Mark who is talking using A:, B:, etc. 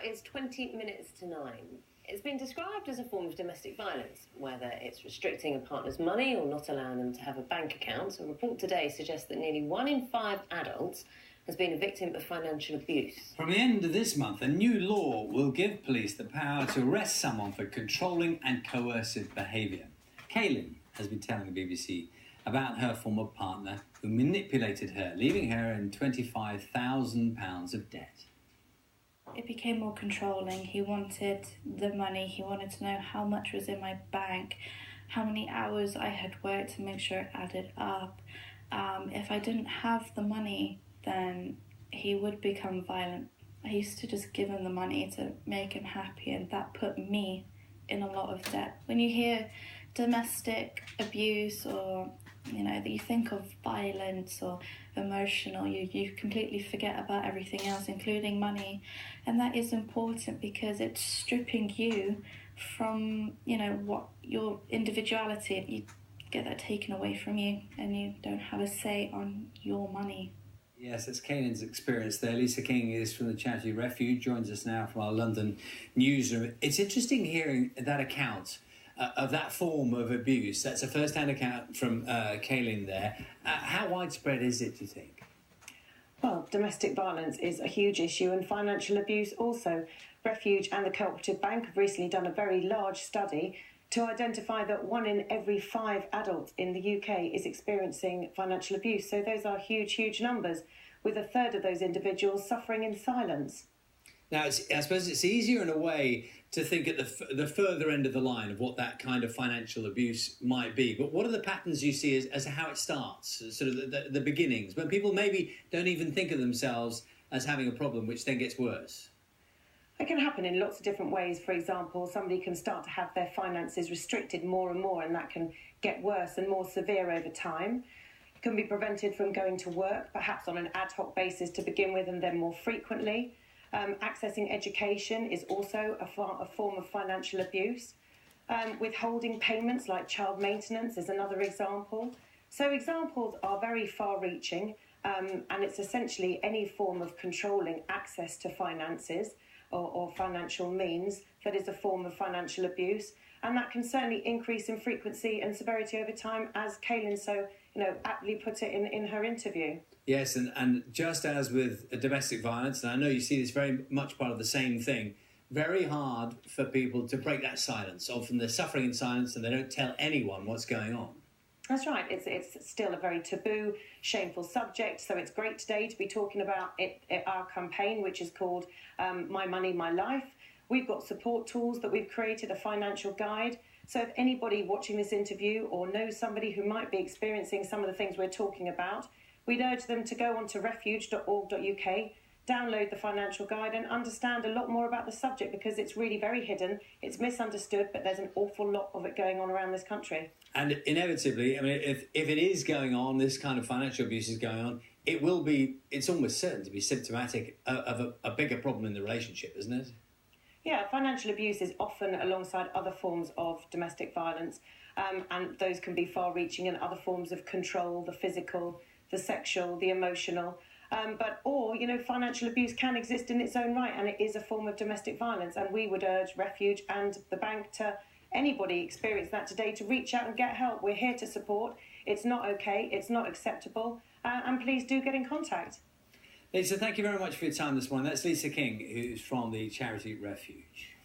A: It's 20 minutes to 9. It's been described as a form of domestic violence, whether it's restricting a partner's money or not allowing them to have a bank account. A report today suggests that nearly 1 in 5 adults has been a victim of financial abuse.
B: From the end of this month, a new law will give police the power to arrest someone for controlling and coercive behaviour. Kaylin has been telling the BBC about her former partner who manipulated her, leaving her in £25,000 of debt.
C: It became more controlling. He wanted the money. He wanted to know how much was in my bank, how many hours I had worked to make sure it added up. If I didn't have the money, then he would become violent. I used to just give him the money to make him happy, and that put me in a lot of debt. When you hear domestic abuse, or that you think of violence or emotional, you completely forget about everything else, including money. And that is important because it's stripping you from, what your individuality. You get that taken away from you and you don't have a say on your money.
B: Yes, that's Kaylin's experience there. Lisa King is from the charity Refuge, joins us now from our London newsroom. It's interesting hearing that account of that form of abuse. That's a first-hand account from Kaylin there. How widespread is it, do you think?
D: Well, domestic violence is a huge issue, and financial abuse also. Refuge and the Cooperative Bank have recently done a very large study to identify that 1 in every 5 adults in the UK is experiencing financial abuse. So those are huge, huge numbers, with a third of those individuals suffering in silence.
B: Now, I suppose it's easier in a way to think at the further end of the line of what that kind of financial abuse might be. But what are the patterns you see as to how it starts, sort of the beginnings, when people maybe don't even think of themselves as having a problem, which then gets worse?
D: It can happen in lots of different ways. For example, somebody can start to have their finances restricted more and more, and that can get worse and more severe over time. It can be prevented from going to work, perhaps on an ad hoc basis to begin with, and then more frequently. Accessing education is also a form of financial abuse. Withholding payments like child maintenance is another example. So examples are very far-reaching, and it's essentially any form of controlling access to finances or financial means that is a form of financial abuse. And that can certainly increase in frequency and severity over time, as Kaylin so aptly put it in her interview.
B: Yes, and just as with domestic violence, and I know you see this very much part of the same thing, very hard for people to break that silence. Often they're suffering in silence and they don't tell anyone what's going on.
D: That's right. It's still a very taboo, shameful subject. So it's great today to be talking about it at our campaign, which is called My Money, My Life. We've got support tools that we've created, a financial guide. So if anybody watching this interview or knows somebody who might be experiencing some of the things we're talking about, we'd urge them to go onto refuge.org.uk, download the financial guide and understand a lot more about the subject, because it's really very hidden, it's misunderstood, but there's an awful lot of it going on around this country.
B: And inevitably, I mean, if it is going on, this kind of financial abuse is going on, it's almost certain to be symptomatic of a bigger problem in the relationship, isn't it?
D: Yeah, financial abuse is often alongside other forms of domestic violence, and those can be far-reaching in other forms of control, the physical, the sexual, the emotional. Financial abuse can exist in its own right, and it is a form of domestic violence. And we would urge Refuge and the bank to anybody experience that today to reach out and get help. We're here to support. It's not okay. It's not acceptable. And please do get in contact.
B: Lisa, thank you very much for your time this morning. That's Lisa King, who's from the charity Refuge.